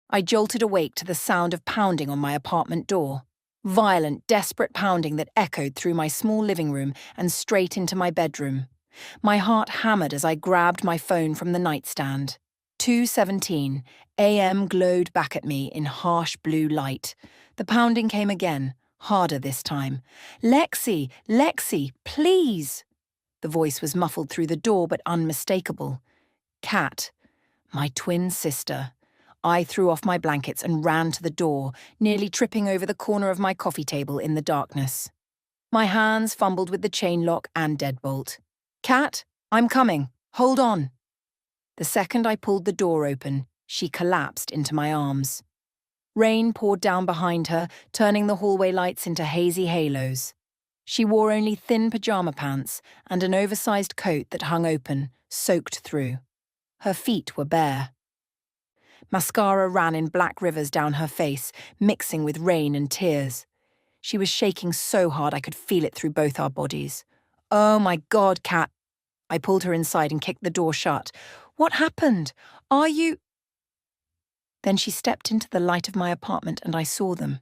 I jolted awake to the sound of pounding on my apartment door. Violent, desperate pounding that echoed through my small living room and straight into my bedroom. My heart hammered as I grabbed my phone from the nightstand. 2:17 a.m. glowed back at me in harsh blue light. The pounding came again, harder this time. "Lexi, Lexi, please!" The voice was muffled through the door but unmistakable. Kat, my twin sister. I threw off my blankets and ran to the door, nearly tripping over the corner of my coffee table in the darkness. My hands fumbled with the chain lock and deadbolt. "Kat, I'm coming. Hold on." The second I pulled the door open, she collapsed into my arms. Rain poured down behind her, turning the hallway lights into hazy halos. She wore only thin pajama pants and an oversized coat that hung open, soaked through. Her feet were bare. Mascara ran in black rivers down her face, mixing with rain and tears. She was shaking so hard I could feel it through both our bodies. "Oh my God, Kat." I pulled her inside and kicked the door shut. "What happened? Are you—" Then she stepped into the light of my apartment and I saw them.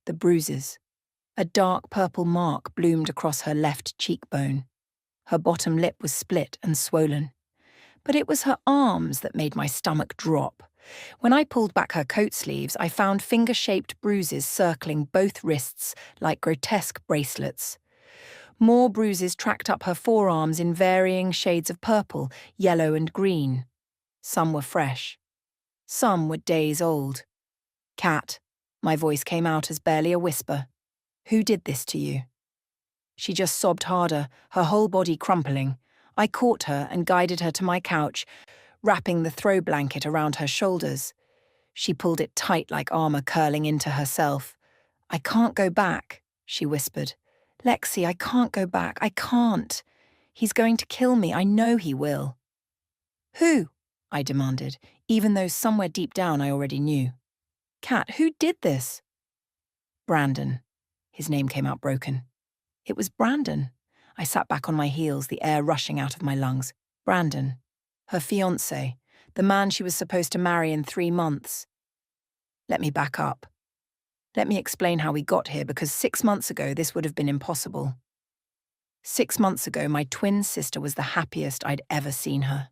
The bruises. A dark purple mark bloomed across her left cheekbone. Her bottom lip was split and swollen. But it was her arms that made my stomach drop. When I pulled back her coat sleeves, I found finger-shaped bruises circling both wrists like grotesque bracelets. More bruises tracked up her forearms in varying shades of purple, yellow and green. Some were fresh. Some were days old. "Kat," my voice came out as barely a whisper. "Who did this to you?" She just sobbed harder, her whole body crumpling. I caught her and guided her to my couch, wrapping the throw blanket around her shoulders. She pulled it tight like armor curling into herself. "I can't go back," she whispered. "Lexi, I can't go back. I can't. He's going to kill me. I know he will." "Who?" I demanded, even though somewhere deep down I already knew. "Kat, who did this?" "Brandon." His name came out broken. It was Brandon. I sat back on my heels, the air rushing out of my lungs. Brandon. Her fiancé, the man she was supposed to marry in 3 months. Let me back up. Let me explain how we got here, because 6 months ago this would have been impossible. 6 months ago, my twin sister was the happiest I'd ever seen her.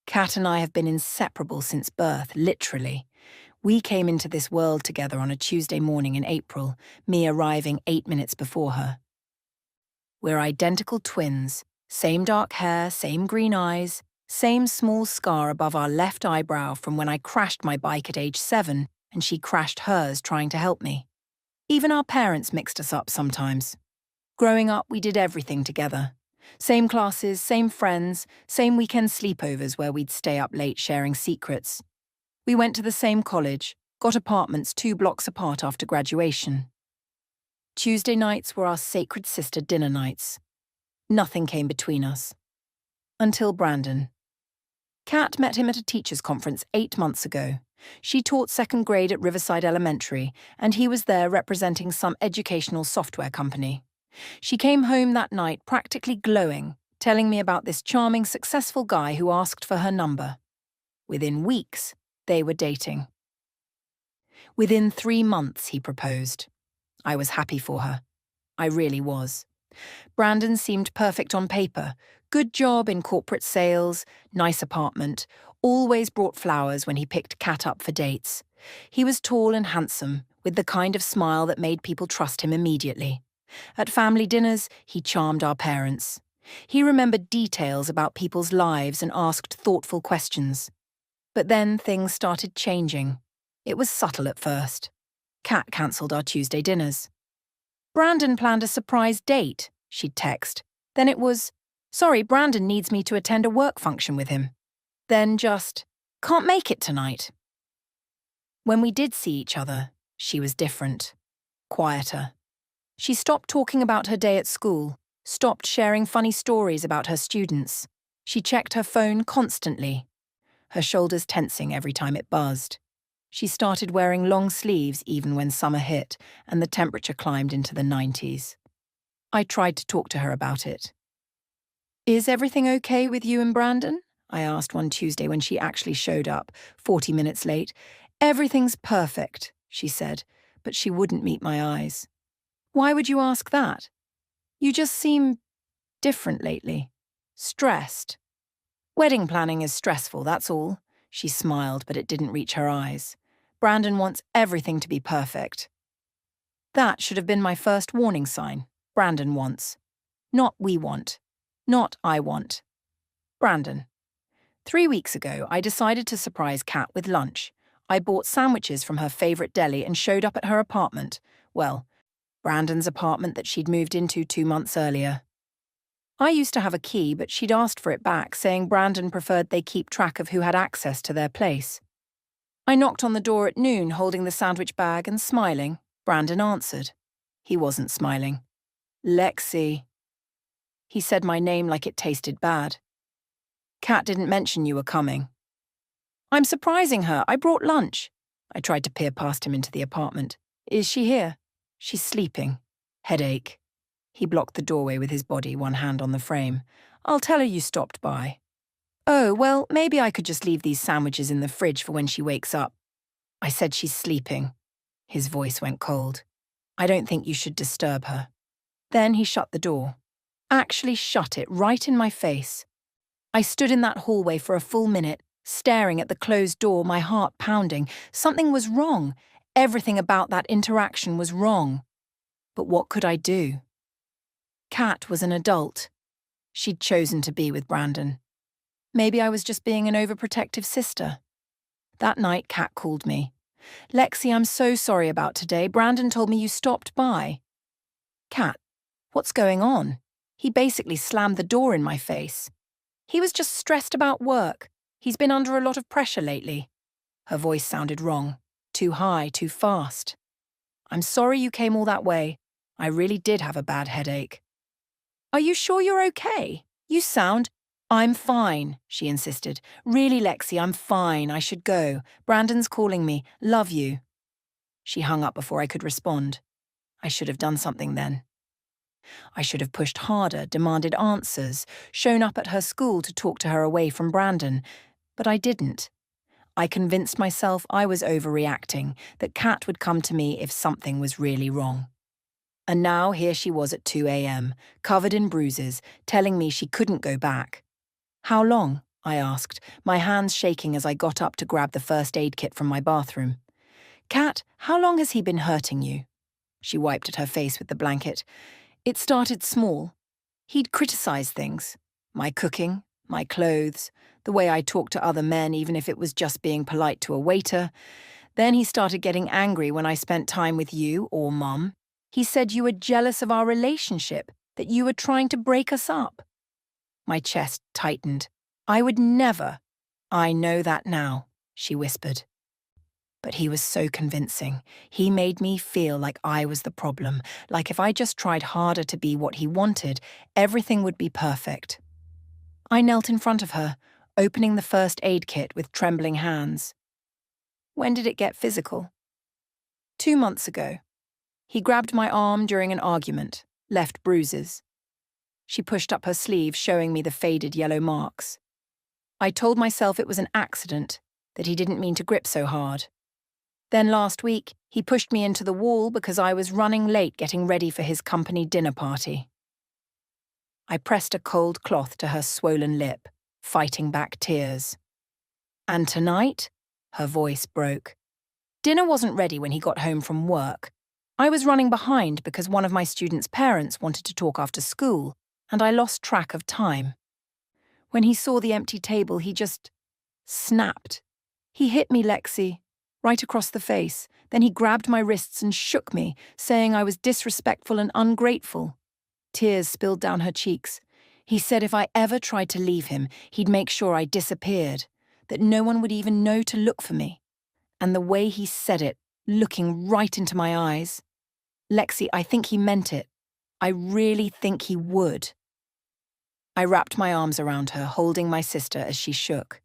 Kat and I have been inseparable since birth, literally. We came into this world together on a Tuesday morning in April, me arriving 8 minutes before her. We're identical twins, same dark hair, same green eyes, same small scar above our left eyebrow from when I crashed my bike at age 7 and she crashed hers trying to help me. Even our parents mixed us up sometimes. Growing up, we did everything together. Same classes, same friends, same weekend sleepovers where we'd stay up late sharing secrets. We went to the same college, got apartments 2 blocks apart after graduation. Tuesday nights were our sacred sister dinner nights. Nothing came between us. Until Brandon. Kat met him at a teachers' conference 8 months ago. She taught 2nd grade at Riverside Elementary, and he was there representing some educational software company. She came home that night practically glowing, telling me about this charming, successful guy who asked for her number. Within weeks, they were dating. Within 3 months, he proposed. I was happy for her. I really was. Brandon seemed perfect on paper. Good job in corporate sales, nice apartment, always brought flowers when he picked Kat up for dates. He was tall and handsome, with the kind of smile that made people trust him immediately. At family dinners, he charmed our parents. He remembered details about people's lives and asked thoughtful questions. But then things started changing. It was subtle at first. Kat cancelled our Tuesday dinners. Brandon planned a surprise date, she'd text. Then it was, "Sorry, Brandon needs me to attend a work function with him." Then just, "Can't make it tonight." When we did see each other, she was different. Quieter. She stopped talking about her day at school, stopped sharing funny stories about her students. She checked her phone constantly, her shoulders tensing every time it buzzed. She started wearing long sleeves even when summer hit and the temperature climbed into the 90s. I tried to talk to her about it. "Is everything okay with you and Brandon?" I asked one Tuesday when she actually showed up, 40 minutes late. Everything's perfect, she said, but she wouldn't meet my eyes. Why would you ask that? You just seem different lately. Stressed. Wedding planning is stressful, that's all. She smiled, but it didn't reach her eyes. Brandon wants everything to be perfect. That should have been my first warning sign. Brandon wants. Not we want. Not I want. Brandon. 3 weeks ago, I decided to surprise Kat with lunch. I bought sandwiches from her favorite deli and showed up at her apartment. Well, Brandon's apartment that she'd moved into 2 months earlier. I used to have a key, but she'd asked for it back, saying Brandon preferred they keep track of who had access to their place. I knocked on the door at noon, holding the sandwich bag and smiling. Brandon answered. He wasn't smiling. Lexi. He said my name like it tasted bad. Kat didn't mention you were coming. I'm surprising her. I brought lunch. I tried to peer past him into the apartment. Is she here? She's sleeping. Headache. He blocked the doorway with his body, one hand on the frame. I'll tell her you stopped by. Oh, well, maybe I could just leave these sandwiches in the fridge for when she wakes up. I said she's sleeping. His voice went cold. I don't think you should disturb her. Then he shut the door. Actually shut it right in my face. I stood in that hallway for a full minute, staring at the closed door, my heart pounding. Something was wrong. Everything about that interaction was wrong. But what could I do? Kat was an adult. She'd chosen to be with Brandon. Maybe I was just being an overprotective sister. That night, Kat called me. Lexi, I'm so sorry about today. Brandon told me you stopped by. Kat, what's going on? He basically slammed the door in my face. He was just stressed about work. He's been under a lot of pressure lately. Her voice sounded wrong. Too high, too fast. I'm sorry you came all that way. I really did have a bad headache. Are you sure you're okay? You sound... I'm fine, she insisted. Really, Lexi, I'm fine. I should go. Brandon's calling me. Love you. She hung up before I could respond. I should have done something then. I should have pushed harder, demanded answers, shown up at her school to talk to her away from Brandon. But I didn't. I convinced myself I was overreacting, that Kat would come to me if something was really wrong. And now here she was at 2 a.m., covered in bruises, telling me she couldn't go back. How long? I asked, my hands shaking as I got up to grab the first aid kit from my bathroom. Kat, how long has he been hurting you? She wiped at her face with the blanket. It started small. He'd criticize things. My cooking, my clothes, the way I talked to other men, even if it was just being polite to a waiter. Then he started getting angry when I spent time with you or Mum. He said you were jealous of our relationship, that you were trying to break us up. My chest tightened. I would never. I know that now, she whispered. But he was so convincing. He made me feel like I was the problem, like if I just tried harder to be what he wanted, everything would be perfect. I knelt in front of her, opening the first aid kit with trembling hands. When did it get physical? 2 months ago. He grabbed my arm during an argument, left bruises. She pushed up her sleeve, showing me the faded yellow marks. I told myself it was an accident, that he didn't mean to grip so hard. Then last week, he pushed me into the wall because I was running late getting ready for his company dinner party. I pressed a cold cloth to her swollen lip, fighting back tears. And tonight, her voice broke. Dinner wasn't ready when he got home from work. I was running behind because one of my students' parents wanted to talk after school, and I lost track of time. When he saw the empty table, he just snapped. He hit me, Lexi, right across the face. Then he grabbed my wrists and shook me, saying I was disrespectful and ungrateful. Tears spilled down her cheeks. He said if I ever tried to leave him, he'd make sure I disappeared, that no one would even know to look for me. And the way he said it, looking right into my eyes. Lexi, I think he meant it. I really think he would. I wrapped my arms around her, holding my sister as she shook.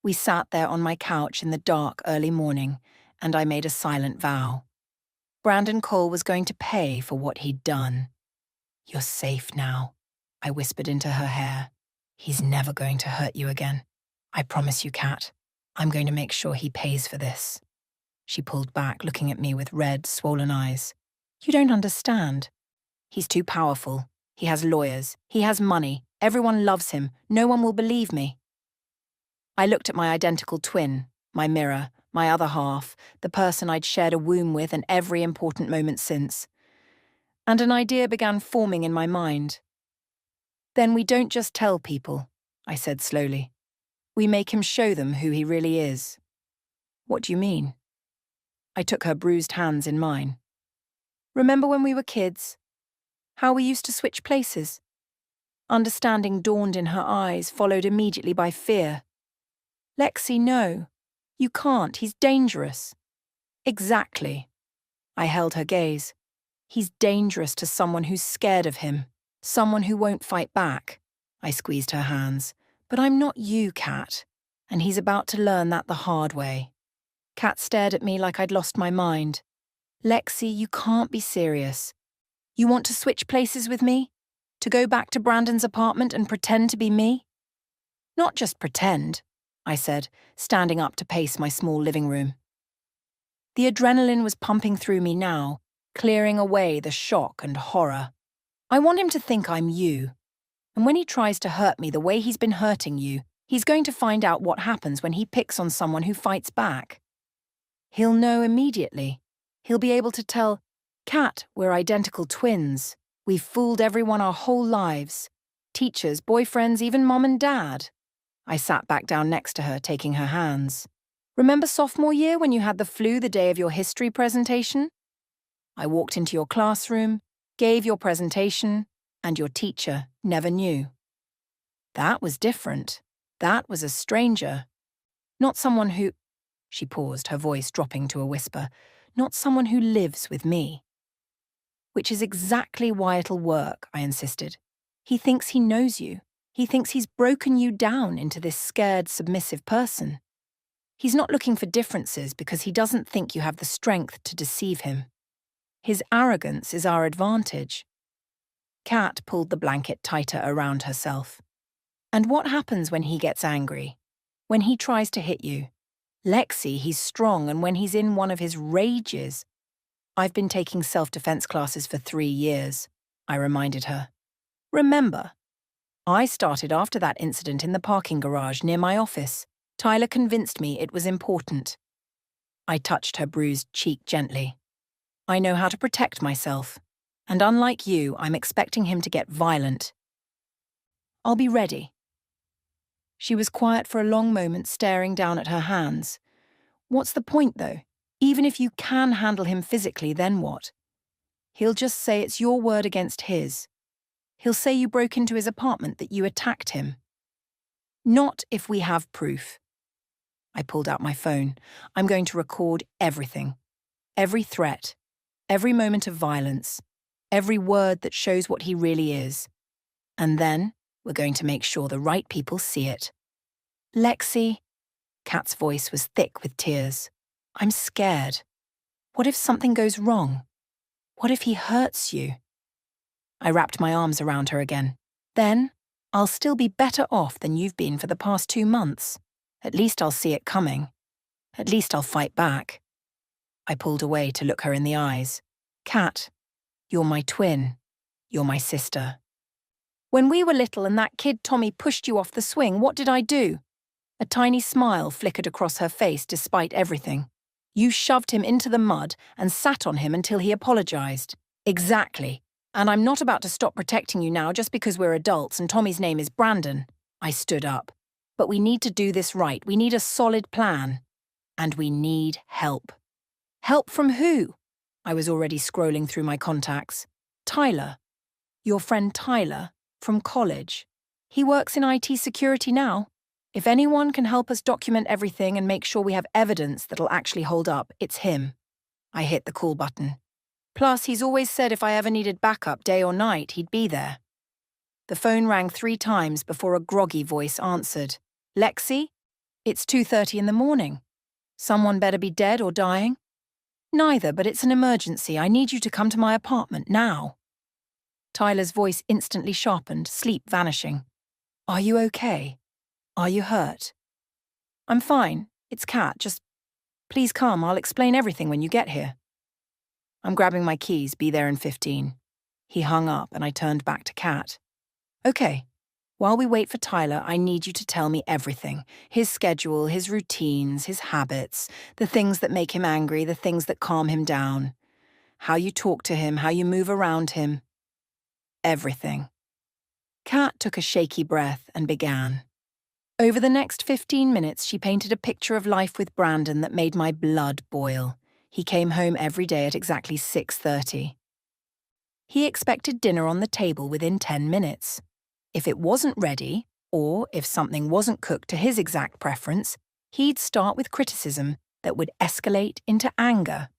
We sat there on my couch in the dark early morning, and I made a silent vow. Brandon Cole was going to pay for what he'd done. You're safe now, I whispered into her hair. He's never going to hurt you again. I promise you, Kat. I'm going to make sure he pays for this. She pulled back, looking at me with red, swollen eyes. You don't understand. He's too powerful. He has lawyers. He has money. Everyone loves him. No one will believe me. I looked at my identical twin, my mirror, my other half, the person I'd shared a womb with and every important moment since. And an idea began forming in my mind. Then we don't just tell people, I said slowly. We make him show them who he really is. What do you mean? I took her bruised hands in mine. Remember when we were kids? How we used to switch places? Understanding dawned in her eyes, followed immediately by fear. Lexi, no. You can't. He's dangerous. Exactly. I held her gaze. He's dangerous to someone who's scared of him, someone who won't fight back. I squeezed her hands. But I'm not you, Kat. And he's about to learn that the hard way. Kat stared at me like I'd lost my mind. Lexi, you can't be serious. You want to switch places with me? To go back to Brandon's apartment and pretend to be me? Not just pretend, I said, standing up to pace my small living room. The adrenaline was pumping through me now, clearing away the shock and horror. I want him to think I'm you. And when he tries to hurt me the way he's been hurting you, he's going to find out what happens when he picks on someone who fights back. He'll know immediately. He'll be able to tell, Kat, we're identical twins. We've fooled everyone our whole lives. Teachers, boyfriends, even mom and dad. I sat back down next to her, taking her hands. Remember sophomore year when you had the flu the day of your history presentation? I walked into your classroom, gave your presentation, and your teacher never knew. That was different. That was a stranger. Not someone who... She paused, her voice dropping to a whisper. Not someone who lives with me. Which is exactly why it'll work, I insisted. He thinks he knows you. He thinks he's broken you down into this scared, submissive person. He's not looking for differences because he doesn't think you have the strength to deceive him. His arrogance is our advantage. Kat pulled the blanket tighter around herself. And what happens when he gets angry? When he tries to hit you? Lexi, he's strong, and when he's in one of his rages... I've been taking self-defense classes for 3 years, I reminded her. Remember, I started after that incident in the parking garage near my office. Tyler convinced me it was important. I touched her bruised cheek gently. I know how to protect myself. And unlike you, I'm expecting him to get violent. I'll be ready. She was quiet for a long moment, staring down at her hands. What's the point, though? Even if you can handle him physically, then what? He'll just say it's your word against his. He'll say you broke into his apartment, that you attacked him. Not if we have proof. I pulled out my phone. I'm going to record everything. Every threat. Every moment of violence. Every word that shows what he really is. And then we're going to make sure the right people see it. Lexi, Kat's voice was thick with tears. I'm scared. What if something goes wrong? What if he hurts you? I wrapped my arms around her again. Then, I'll still be better off than you've been for the past 2 months. At least I'll see it coming. At least I'll fight back. I pulled away to look her in the eyes. Kat, you're my twin. You're my sister. When we were little and that kid Tommy pushed you off the swing, what did I do? A tiny smile flickered across her face despite everything. You shoved him into the mud and sat on him until he apologized. Exactly. And I'm not about to stop protecting you now just because we're adults and Tommy's name is Brandon. I stood up. But we need to do this right. We need a solid plan. And we need help. Help from who? I was already scrolling through my contacts. Tyler. Your friend Tyler, from college. He works in IT security now. If anyone can help us document everything and make sure we have evidence that'll actually hold up, it's him. I hit the call button. Plus, he's always said if I ever needed backup day or night, he'd be there. The phone rang 3 times before a groggy voice answered. Lexi? It's 2:30 in the morning. Someone better be dead or dying? Neither, but it's an emergency. I need you to come to my apartment now. Tyler's voice instantly sharpened, sleep vanishing. Are you okay? Are you hurt? I'm fine. It's Kat, just Please come, I'll explain everything when you get here. I'm grabbing my keys, be there in 15. He hung up and I turned back to Kat. Okay, while we wait for Tyler, I need you to tell me everything. His schedule, his routines, his habits, the things that make him angry, the things that calm him down. How you talk to him, how you move around him. Everything. Kat took a shaky breath and began. Over the next 15 minutes, she painted a picture of life with Brandon that made my blood boil. He came home every day at exactly 6:30. He expected dinner on the table within 10 minutes. If it wasn't ready, or if something wasn't cooked to his exact preference, he'd start with criticism that would escalate into anger.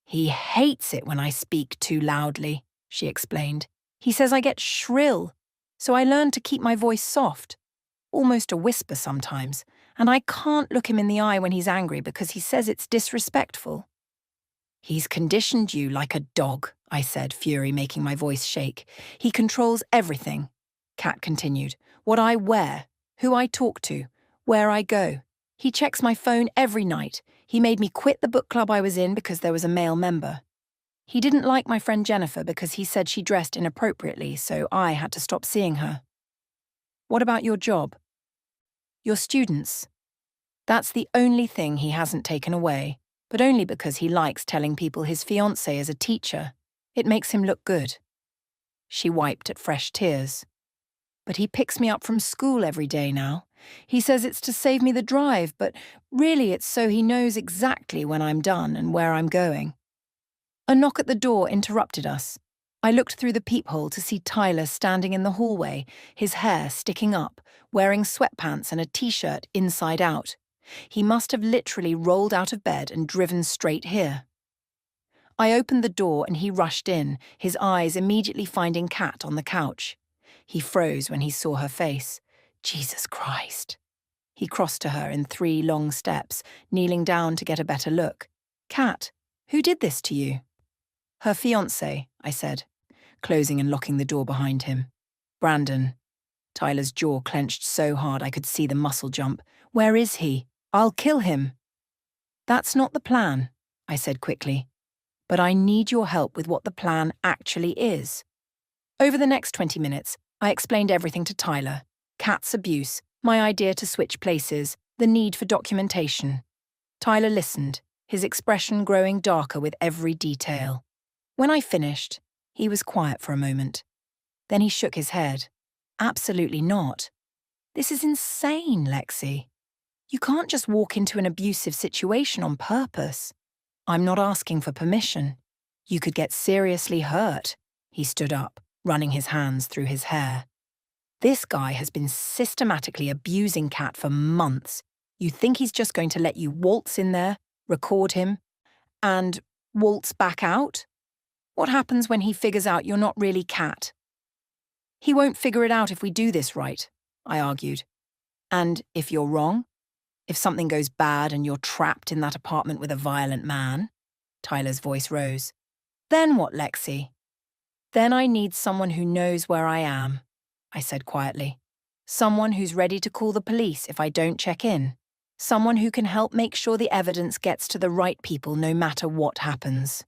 He hates it when I speak too loudly, she explained. He says I get shrill, so I learned to keep my voice soft, almost a whisper sometimes, and I can't look him in the eye when he's angry because he says it's disrespectful. He's conditioned you like a dog, I said, fury making my voice shake. He controls everything, Kat continued. What I wear, who I talk to, where I go. He checks my phone every night. He made me quit the book club I was in because there was a male member. He didn't like my friend Jennifer because he said she dressed inappropriately, so I had to stop seeing her. What about your job? Your students. That's the only thing he hasn't taken away, but only because he likes telling people his fiancé is a teacher. It makes him look good. She wiped at fresh tears. But he picks me up from school every day now. He says it's to save me the drive, but really it's so he knows exactly when I'm done and where I'm going. A knock at the door interrupted us. I looked through the peephole to see Tyler standing in the hallway, his hair sticking up, wearing sweatpants and a t-shirt inside out. He must have literally rolled out of bed and driven straight here. I opened the door and he rushed in, his eyes immediately finding Kat on the couch. He froze when he saw her face. Jesus Christ. He crossed to her in 3 long steps, kneeling down to get a better look. Kat, who did this to you? Her fiancé, I said, closing and locking the door behind him. Brandon. Tyler's jaw clenched so hard I could see the muscle jump. Where is he? I'll kill him. That's not the plan, I said quickly. But I need your help with what the plan actually is. Over the next 20 minutes, I explained everything to Tyler. Kat's abuse, my idea to switch places, the need for documentation. Tyler listened, his expression growing darker with every detail. When I finished, he was quiet for a moment. Then he shook his head. Absolutely not. This is insane, Lexi. You can't just walk into an abusive situation on purpose. I'm not asking for permission. You could get seriously hurt. He stood up, running his hands through his hair. This guy has been systematically abusing Kat for months. You think he's just going to let you waltz in there, record him, and waltz back out? What happens when he figures out you're not really Kat? He won't figure it out if we do this right, I argued. And if you're wrong? If something goes bad and you're trapped in that apartment with a violent man? Tyler's voice rose. Then what, Lexi? Then I need someone who knows where I am, I said quietly. Someone who's ready to call the police if I don't check in. Someone who can help make sure the evidence gets to the right people no matter what happens.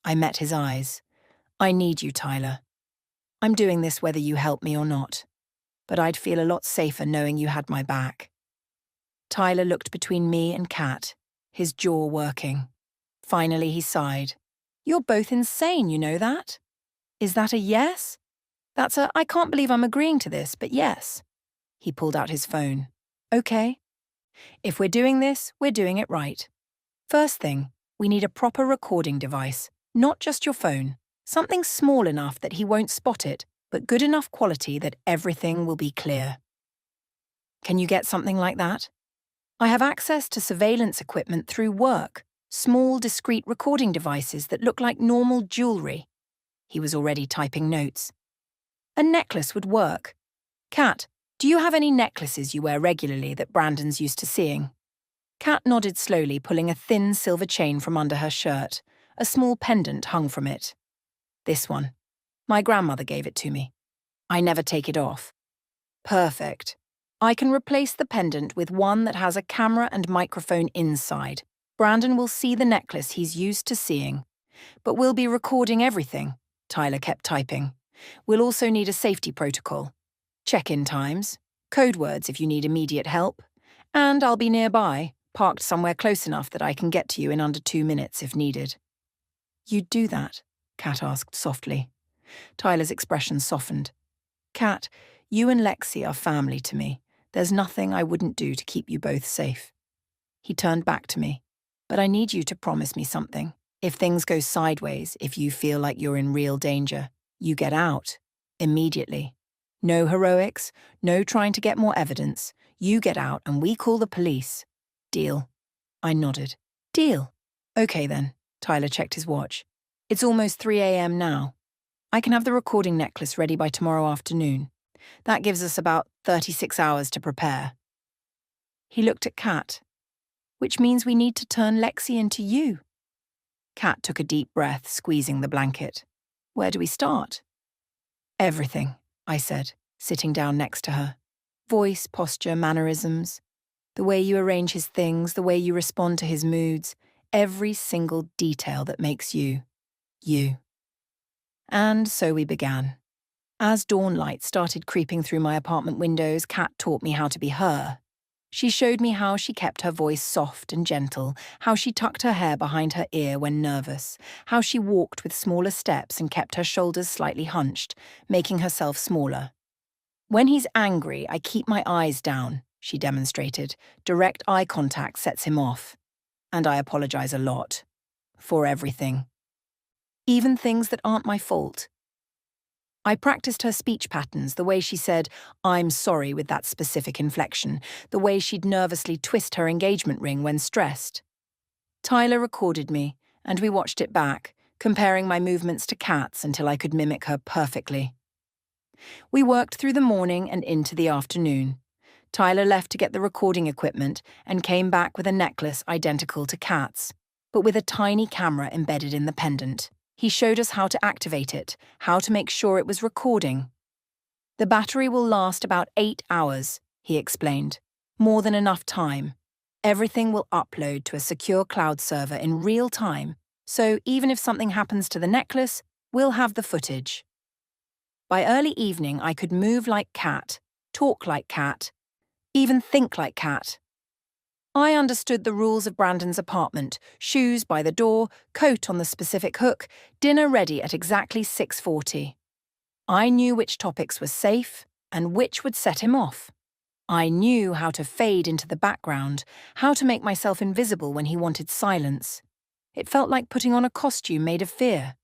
I met his eyes. I need you, Tyler. I'm doing this whether you help me or not. But I'd feel a lot safer knowing you had my back. Tyler looked between me and Kat, his jaw working. Finally, he sighed. You're both insane, you know that? Is that a yes? That's a, I can't believe I'm agreeing to this, but yes. He pulled out his phone. Okay. If we're doing this, we're doing it right. First thing, we need a proper recording device, not just your phone. Something small enough that he won't spot it, but good enough quality that everything will be clear. Can you get something like that? I have access to surveillance equipment through work, small, discreet recording devices that look like normal jewellery. He was already typing notes. A necklace would work. Kat, do you have any necklaces you wear regularly that Brandon's used to seeing? Kat nodded slowly, pulling a thin silver chain from under her shirt. A small pendant hung from it. This one. My grandmother gave it to me. I never take it off. Perfect. I can replace the pendant with one that has a camera and microphone inside. Brandon will see the necklace he's used to seeing. But we'll be recording everything, Tyler kept typing. We'll also need a safety protocol. Check-in times, code words if you need immediate help. And I'll be nearby, parked somewhere close enough that I can get to you in under 2 minutes if needed. You'd do that? Kat asked softly. Tyler's expression softened. Kat, you and Lexi are family to me. There's nothing I wouldn't do to keep you both safe. He turned back to me. But I need you to promise me something. If things go sideways, if you feel like you're in real danger, you get out. Immediately. No heroics, no trying to get more evidence. You get out and we call the police. Deal? I nodded. Deal. Okay then. Tyler checked his watch. It's almost 3 a.m. now. I can have the recording necklace ready by tomorrow afternoon. That gives us about 36 hours to prepare. He looked at Kat. Which means we need to turn Lexi into you. Kat took a deep breath, squeezing the blanket. Where do we start? Everything, I said, sitting down next to her. Voice, posture, mannerisms. The way you arrange his things, the way you respond to his moods. Every single detail that makes you, you. And so we began. As dawn light started creeping through my apartment windows, Kat taught me how to be her. She showed me how she kept her voice soft and gentle, how she tucked her hair behind her ear when nervous, how she walked with smaller steps and kept her shoulders slightly hunched, making herself smaller. When he's angry, I keep my eyes down, she demonstrated. Direct eye contact sets him off. And I apologize a lot. For everything. Even things that aren't my fault. I practiced her speech patterns, the way she said, I'm sorry with that specific inflection, the way she'd nervously twist her engagement ring when stressed. Tyler recorded me, and we watched it back, comparing my movements to Kat's until I could mimic her perfectly. We worked through the morning and into the afternoon. Tyler left to get the recording equipment and came back with a necklace identical to Kat's, but with a tiny camera embedded in the pendant. He showed us how to activate it, how to make sure it was recording. The battery will last about 8 hours, he explained. More than enough time. Everything will upload to a secure cloud server in real time, so even if something happens to the necklace, we'll have the footage. By early evening, I could move like Kat, talk like Kat, even think like Kat. I understood the rules of Brandon's apartment, shoes by the door, coat on the specific hook, dinner ready at exactly 6:40. I knew which topics were safe and which would set him off. I knew how to fade into the background, how to make myself invisible when he wanted silence. It felt like putting on a costume made of fear,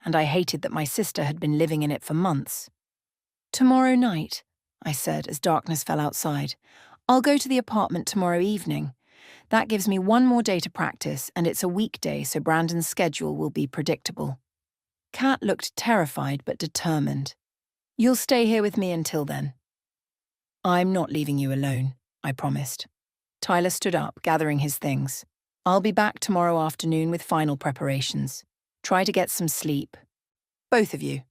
and I hated that my sister had been living in it for months. Tomorrow night, I said as darkness fell outside. I'll go to the apartment tomorrow evening. That gives me one more day to practice, and it's a weekday, so Brandon's schedule will be predictable. Kat looked terrified but determined. You'll stay here with me until then. I'm not leaving you alone, I promised. Tyler stood up, gathering his things. I'll be back tomorrow afternoon with final preparations. Try to get some sleep. Both of you.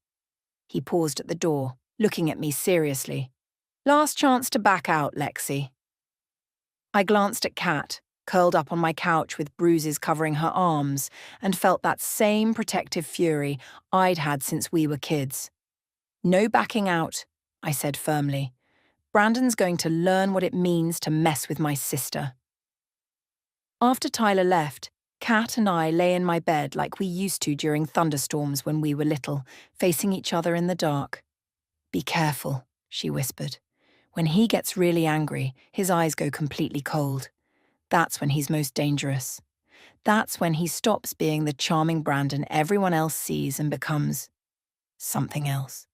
He paused at the door, looking at me seriously. Last chance to back out, Lexi. I glanced at Kat, curled up on my couch with bruises covering her arms, and felt that same protective fury I'd had since we were kids. No backing out, I said firmly. Brandon's going to learn what it means to mess with my sister. After Tyler left, Kat and I lay in my bed like we used to during thunderstorms when we were little, facing each other in the dark. Be careful, she whispered. When he gets really angry, his eyes go completely cold. That's when he's most dangerous. That's when he stops being the charming Brandon everyone else sees and becomes something else.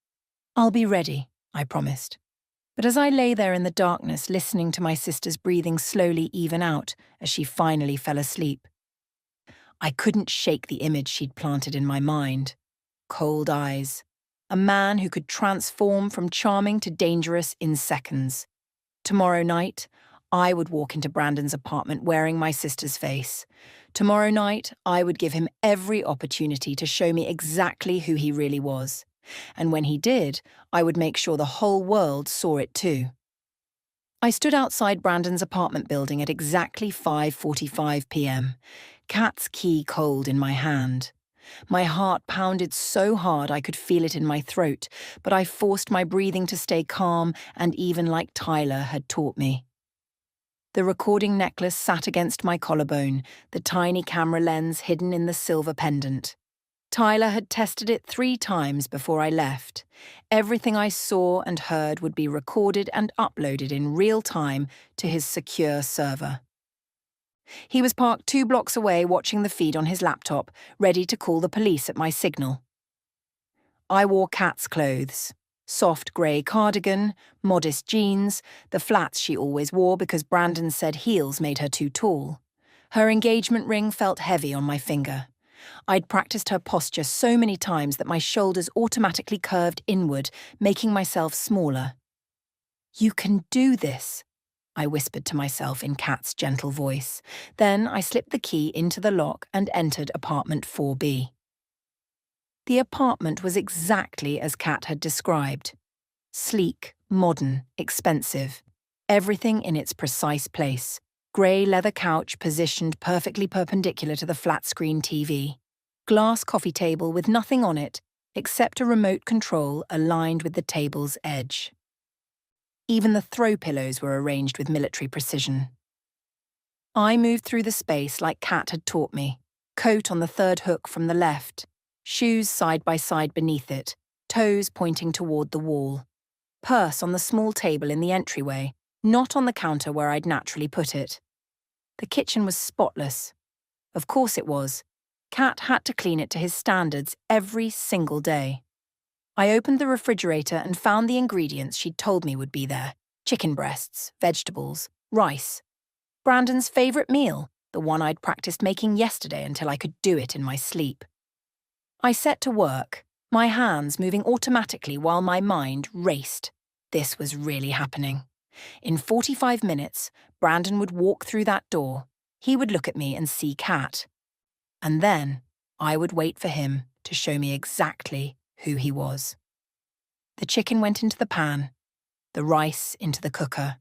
I'll be ready, I promised. But as I lay there in the darkness, listening to my sister's breathing slowly even out as she finally fell asleep, I couldn't shake the image she'd planted in my mind. Cold eyes. A man who could transform from charming to dangerous in seconds. Tomorrow night, I would walk into Brandon's apartment wearing my sister's face. Tomorrow night, I would give him every opportunity to show me exactly who he really was. And when he did, I would make sure the whole world saw it too. I stood outside Brandon's apartment building at exactly 5:45 p.m., Cat's key cold in my hand. My heart pounded so hard I could feel it in my throat, but I forced my breathing to stay calm, and even like Tyler had taught me. The recording necklace sat against my collarbone, the tiny camera lens hidden in the silver pendant. Tyler had tested it 3 times before I left. Everything I saw and heard would be recorded and uploaded in real time to his secure server. He was parked 2 blocks away watching the feed on his laptop, ready to call the police at my signal. I wore Cat's clothes. Soft grey cardigan, modest jeans, the flats she always wore because Brandon said heels made her too tall. Her engagement ring felt heavy on my finger. I'd practiced her posture so many times that my shoulders automatically curved inward, making myself smaller. "You can do this," I whispered to myself in Cat's gentle voice. Then I slipped the key into the lock and entered apartment 4B. The apartment was exactly as Cat had described. Sleek, modern, expensive. Everything in its precise place. Grey leather couch positioned perfectly perpendicular to the flat-screen TV. Glass coffee table with nothing on it except a remote control aligned with the table's edge. Even the throw pillows were arranged with military precision. I moved through the space like Cat had taught me. Coat on the 3rd hook from the left. Shoes side by side beneath it, toes pointing toward the wall. Purse on the small table in the entryway, not on the counter where I'd naturally put it. The kitchen was spotless. Of course it was. Cat had to clean it to his standards every single day. I opened the refrigerator and found the ingredients she'd told me would be there. Chicken breasts, vegetables, rice. Brandon's favourite meal, the one I'd practiced making yesterday until I could do it in my sleep. I set to work, my hands moving automatically while my mind raced. This was really happening. In 45 minutes, Brandon would walk through that door. He would look at me and see Cat. And then I would wait for him to show me exactly who he was. The chicken went into the pan, the rice into the cooker.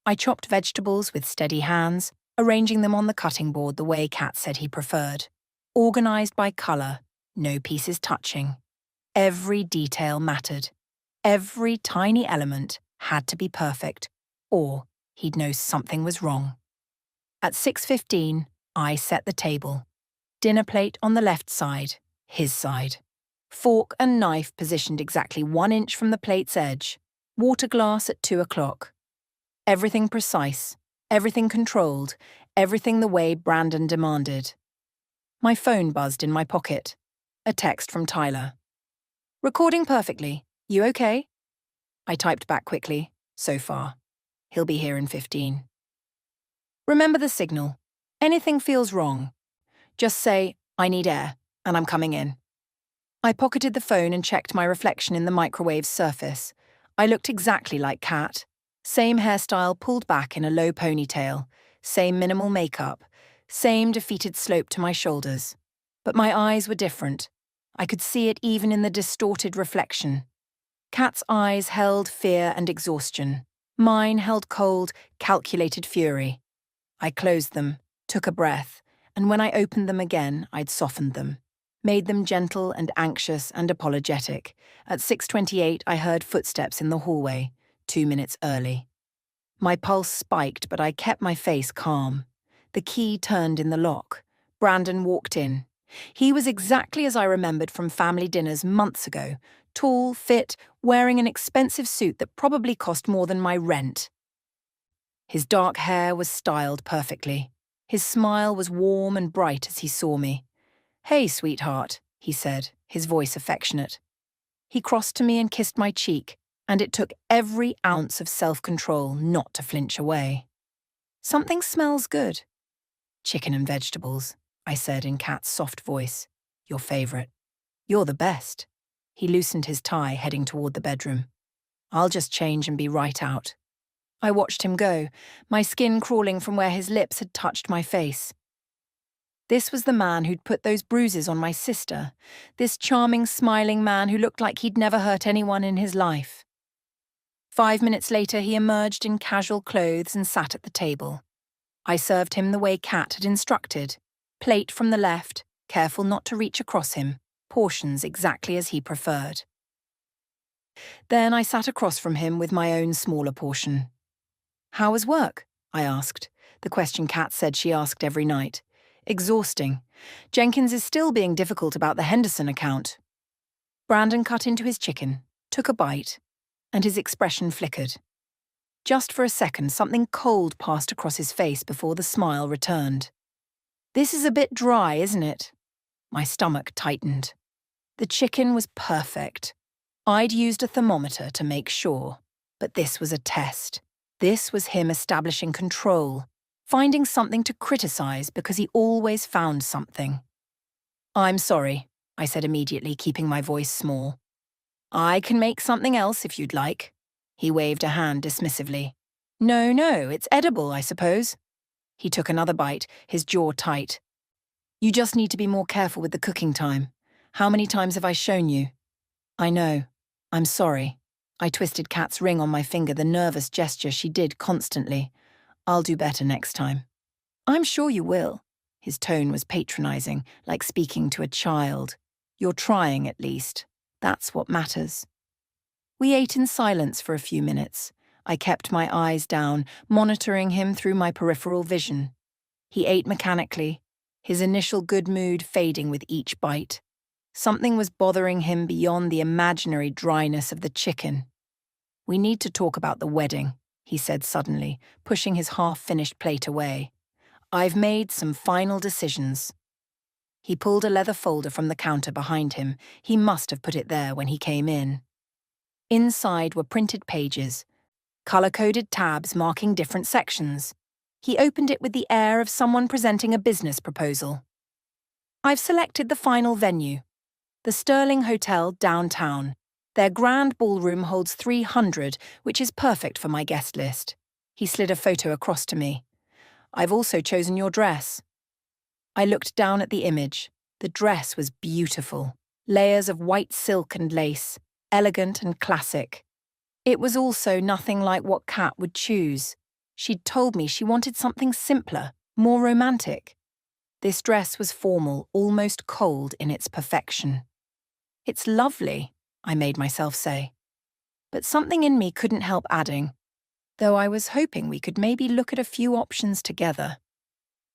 I chopped vegetables with steady hands, arranging them on the cutting board the way Cat said he preferred. Organised by colour, no pieces touching. Every detail mattered. Every tiny element had to be perfect, or he'd know something was wrong. At 6:15, I set the table. Dinner plate on the left side, his side. Fork and knife positioned exactly 1 inch from the plate's edge. Water glass at 2 o'clock. Everything precise, everything controlled, everything the way Brandon demanded. My phone buzzed in my pocket. A text from Tyler. "Recording perfectly. You okay?" I typed back quickly. "So far. He'll be here in 15. Remember the signal. Anything feels wrong. Just say, 'I need air,' and I'm coming in." I pocketed the phone and checked my reflection in the microwave's surface. I looked exactly like Cat. Same hairstyle pulled back in a low ponytail. Same minimal makeup. Same defeated slope to my shoulders. But my eyes were different. I could see it even in the distorted reflection. Cat's eyes held fear and exhaustion. Mine held cold, calculated fury. I closed them, took a breath, and when I opened them again, I'd softened them. Made them gentle and anxious and apologetic. At 6:28, I heard footsteps in the hallway, 2 minutes early. My pulse spiked, but I kept my face calm. The key turned in the lock. Brandon walked in. He was exactly as I remembered from family dinners months ago. Tall, fit, wearing an expensive suit that probably cost more than my rent. His dark hair was styled perfectly. His smile was warm and bright as he saw me. "Hey, sweetheart," he said, his voice affectionate. He crossed to me and kissed my cheek, and it took every ounce of self-control not to flinch away. "Something smells good." "Chicken and vegetables," I said in Cat's soft voice. "Your favourite." "You're the best." He loosened his tie, heading toward the bedroom. "I'll just change and be right out." I watched him go, my skin crawling from where his lips had touched my face. This was the man who'd put those bruises on my sister. This charming, smiling man who looked like he'd never hurt anyone in his life. 5 minutes later, he emerged in casual clothes and sat at the table. I served him the way Kat had instructed. Plate from the left, careful not to reach across him, portions exactly as he preferred. Then I sat across from him with my own smaller portion. "How was work?" I asked, the question Kat said she asked every night. "Exhausting. Jenkins is still being difficult about the Henderson account." Brandon cut into his chicken, took a bite, and his expression flickered. Just for a second, something cold passed across his face before the smile returned. "This is a bit dry, isn't it?" My stomach tightened. The chicken was perfect. I'd used a thermometer to make sure, but this was a test. This was him establishing control, finding something to criticize because he always found something. "I'm sorry," I said immediately, keeping my voice small. "I can make something else if you'd like." He waved a hand dismissively. No, it's edible, I suppose." He took another bite, his jaw tight. "You just need to be more careful with the cooking time. How many times have I shown you?" "I know. I'm sorry." I twisted Kat's ring on my finger, the nervous gesture she did constantly. "I'll do better next time." "I'm sure you will." His tone was patronizing, like speaking to a child. "You're trying, at least. That's what matters." We ate in silence for a few minutes. I kept my eyes down, monitoring him through my peripheral vision. He ate mechanically, his initial good mood fading with each bite. Something was bothering him beyond the imaginary dryness of the chicken. "We need to talk about the wedding," he said suddenly, pushing his half-finished plate away. "I've made some final decisions." He pulled a leather folder from the counter behind him. He must have put it there when he came in. Inside were printed pages, color-coded tabs marking different sections. He opened it with the air of someone presenting a business proposal. "I've selected the final venue, the Sterling Hotel downtown. Their grand ballroom holds 300, which is perfect for my guest list." He slid a photo across to me. "I've also chosen your dress." I looked down at the image. The dress was beautiful. Layers of white silk and lace, elegant and classic. It was also nothing like what Kat would choose. She'd told me she wanted something simpler, more romantic. This dress was formal, almost cold in its perfection. "It's lovely," I made myself say. But something in me couldn't help adding, though I was hoping we could maybe look at a few options together.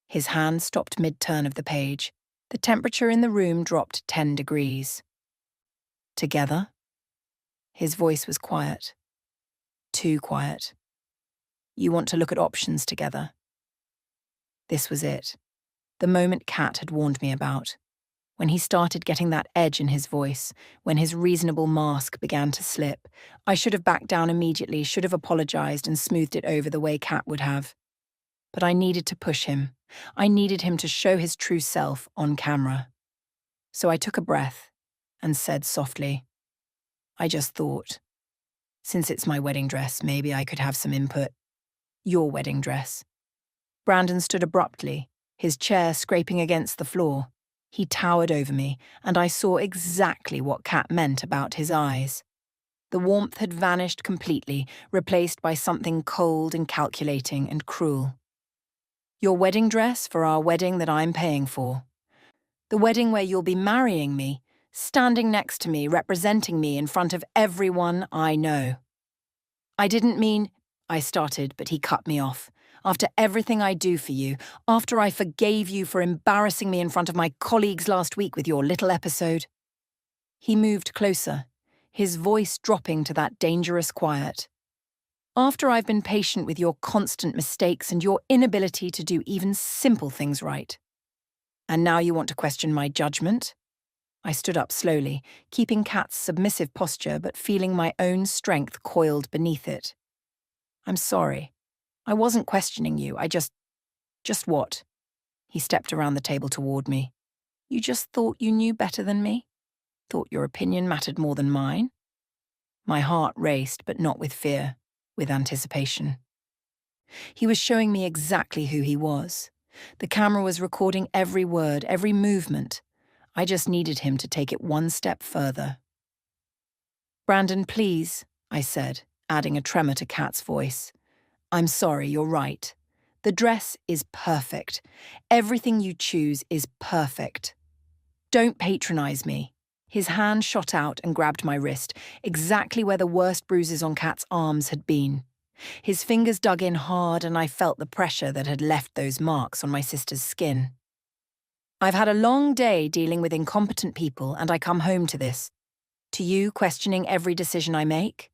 His hand stopped mid-turn of the page. The temperature in the room dropped 10 degrees. "Together?" His voice was quiet. Too quiet. "You want to look at options together?" This was it. The moment Kat had warned me about. When he started getting that edge in his voice, when his reasonable mask began to slip, I should have backed down immediately, should have apologized and smoothed it over the way Kat would have. But I needed to push him. I needed him to show his true self on camera. So I took a breath and said softly, "I just thought, since it's my wedding dress, maybe I could have some input." "Your wedding dress." Brandon stood abruptly, his chair scraping against the floor. He towered over me, and I saw exactly what Kat meant about his eyes. The warmth had vanished completely, replaced by something cold and calculating and cruel. "Your wedding dress for our wedding that I'm paying for. The wedding where you'll be marrying me, standing next to me, representing me in front of everyone I know." "I didn't mean," I started, but he cut me off. "After everything I do for you, after I forgave you for embarrassing me in front of my colleagues last week with your little episode." He moved closer, his voice dropping to that dangerous quiet. "After I've been patient with your constant mistakes and your inability to do even simple things right. And now you want to question my judgment?" I stood up slowly, keeping Kat's submissive posture but feeling my own strength coiled beneath it. "I'm sorry. I wasn't questioning you. Just what?" He stepped around the table toward me. "You just thought you knew better than me? Thought your opinion mattered more than mine?" My heart raced, but not with fear, with anticipation. He was showing me exactly who he was. The camera was recording every word, every movement. I just needed him to take it one step further. "Brandon, please," I said, adding a tremor to Kat's voice. I'm sorry, you're right. The dress is perfect. Everything you choose is perfect. Don't patronize me. His hand shot out and grabbed my wrist, exactly where the worst bruises on Kat's arms had been. His fingers dug in hard and I felt the pressure that had left those marks on my sister's skin. I've had a long day dealing with incompetent people and I come home to this. To you questioning every decision I make?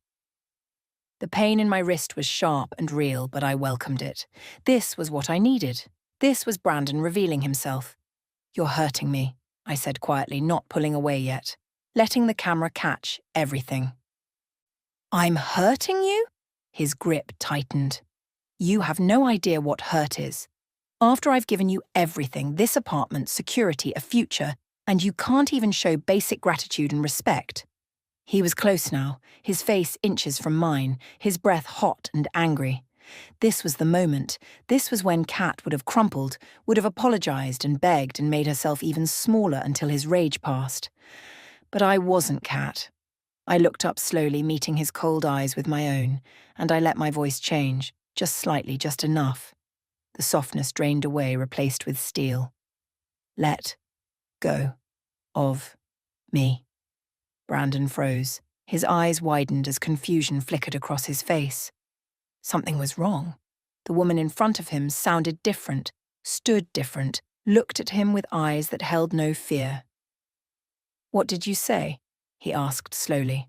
The pain in my wrist was sharp and real, but I welcomed it. This was what I needed. This was Brandon revealing himself. You're hurting me, I said quietly, not pulling away yet, letting the camera catch everything. I'm hurting you? His grip tightened. You have no idea what hurt is. After I've given you everything, this apartment, security, a future, and you can't even show basic gratitude and respect. He was close now, his face inches from mine, his breath hot and angry. This was the moment. This was when Kat would have crumpled, would have apologized and begged and made herself even smaller until his rage passed. But I wasn't Kat. I looked up slowly, meeting his cold eyes with my own, and I let my voice change, just slightly, just enough. The softness drained away, replaced with steel. Let go of me. Brandon froze. His eyes widened as confusion flickered across his face. Something was wrong. The woman in front of him sounded different, stood different, looked at him with eyes that held no fear. What did you say? He asked slowly.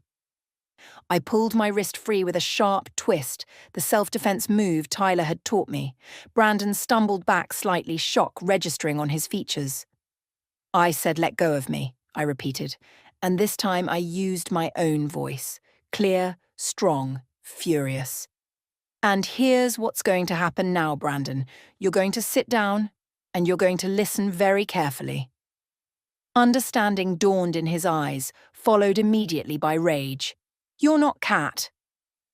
I pulled my wrist free with a sharp twist, the self-defense move Tyler had taught me. Brandon stumbled back slightly, shock registering on his features. I said let go of me, I repeated, and this time I used my own voice, clear, strong, furious. And here's what's going to happen now, Brandon. You're going to sit down, and you're going to listen very carefully. Understanding dawned in his eyes, followed immediately by rage. You're not Kat.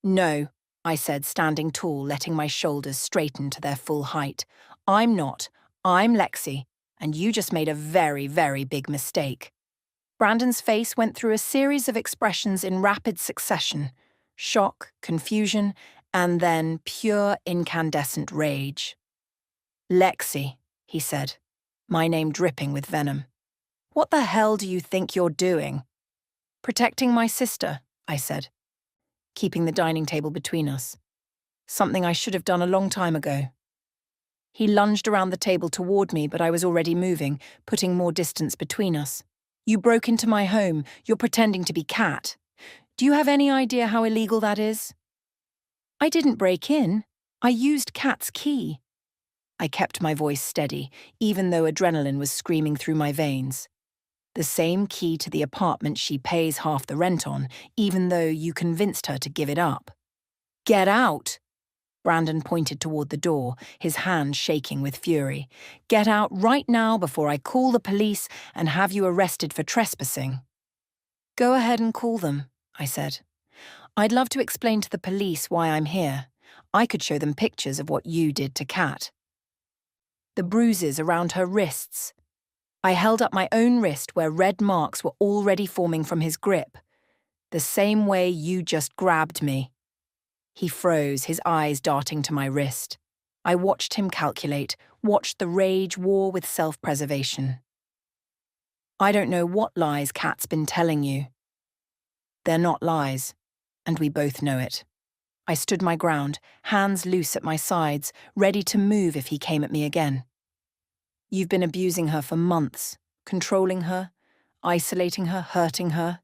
No, I said, standing tall, letting my shoulders straighten to their full height. I'm not. I'm Lexi, and you just made a very, very big mistake. Brandon's face went through a series of expressions in rapid succession. Shock, confusion, and then pure incandescent rage. Lexi, he said, my name dripping with venom. What the hell do you think you're doing? Protecting my sister, I said, keeping the dining table between us. Something I should have done a long time ago. He lunged around the table toward me, but I was already moving, putting more distance between us. You broke into my home. You're pretending to be Kat. Do you have any idea how illegal that is? I didn't break in. I used Kat's key. I kept my voice steady, even though adrenaline was screaming through my veins. The same key to the apartment she pays half the rent on, even though you convinced her to give it up. Get out! Brandon pointed toward the door, his hand shaking with fury. Get out right now before I call the police and have you arrested for trespassing. Go ahead and call them, I said. I'd love to explain to the police why I'm here. I could show them pictures of what you did to Kat. The bruises around her wrists. I held up my own wrist where red marks were already forming from his grip. The same way you just grabbed me. He froze, his eyes darting to my wrist. I watched him calculate, watched the rage war with self-preservation. I don't know what lies Kat's been telling you. They're not lies, and we both know it. I stood my ground, hands loose at my sides, ready to move if he came at me again. You've been abusing her for months, controlling her, isolating her, hurting her.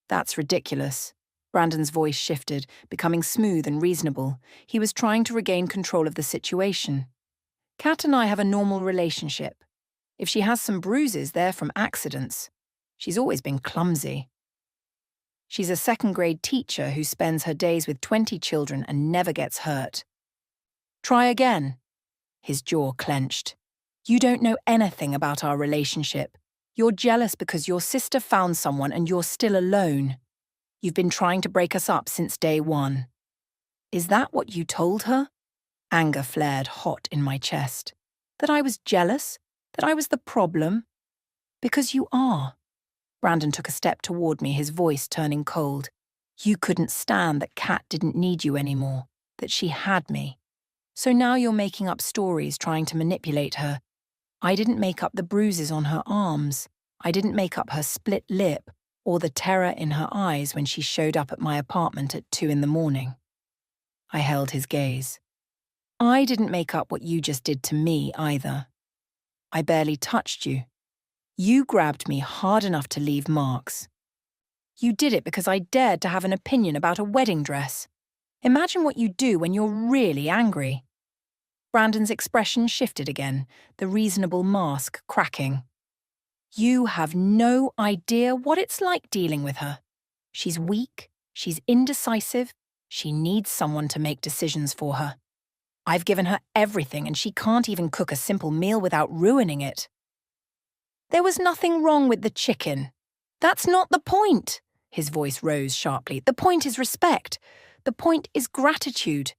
That's ridiculous. Brandon's voice shifted, becoming smooth and reasonable. He was trying to regain control of the situation. Kat and I have a normal relationship. If she has some bruises, they're from accidents. She's always been clumsy. She's a second-grade teacher who spends her days with 20 children and never gets hurt. Try again. His jaw clenched. You don't know anything about our relationship. You're jealous because your sister found someone and you're still alone. You've been trying to break us up since day one. Is that what you told her? Anger flared hot in my chest. That I was jealous? That I was the problem? Because you are. Brandon took a step toward me, his voice turning cold. You couldn't stand that Kat didn't need you anymore, that she had me. So now you're making up stories trying to manipulate her. I didn't make up the bruises on her arms. I didn't make up her split lip or the terror in her eyes when she showed up at my apartment at 2 in the morning. I held his gaze. I didn't make up what you just did to me either. I barely touched you. You grabbed me hard enough to leave marks. You did it because I dared to have an opinion about a wedding dress. Imagine what you do when you're really angry. Brandon's expression shifted again, the reasonable mask cracking. You have no idea what it's like dealing with her. She's weak, she's indecisive, she needs someone to make decisions for her. I've given her everything and she can't even cook a simple meal without ruining it. There was nothing wrong with the chicken. That's not the point. His voice rose sharply. The point is respect. The point is gratitude.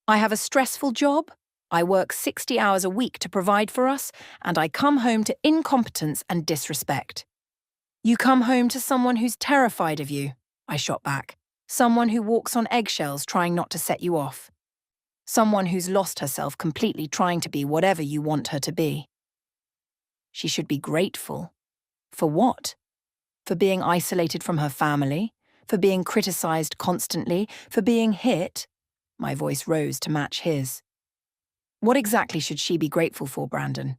I have a stressful job. I work 60 hours a week to provide for us, and I come home to incompetence and disrespect. You come home to someone who's terrified of you, I shot back. Someone who walks on eggshells trying not to set you off. Someone who's lost herself completely trying to be whatever you want her to be. She should be grateful. For what? For being isolated from her family? For being criticized constantly? For being hit? My voice rose to match his. What exactly should she be grateful for, Brandon?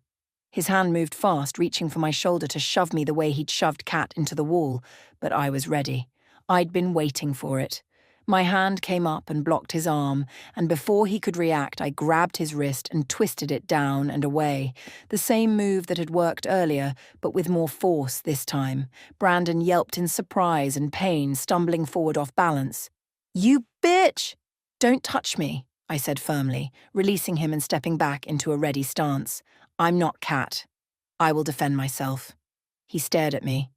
His hand moved fast, reaching for my shoulder to shove me the way he'd shoved Kat into the wall, but I was ready. I'd been waiting for it. My hand came up and blocked his arm, and before he could react, I grabbed his wrist and twisted it down and away. The same move that had worked earlier, but with more force this time. Brandon yelped in surprise and pain, stumbling forward off balance. You bitch! Don't touch me, I said firmly, releasing him and stepping back into a ready stance. I'm not Kat. I will defend myself. He stared at me,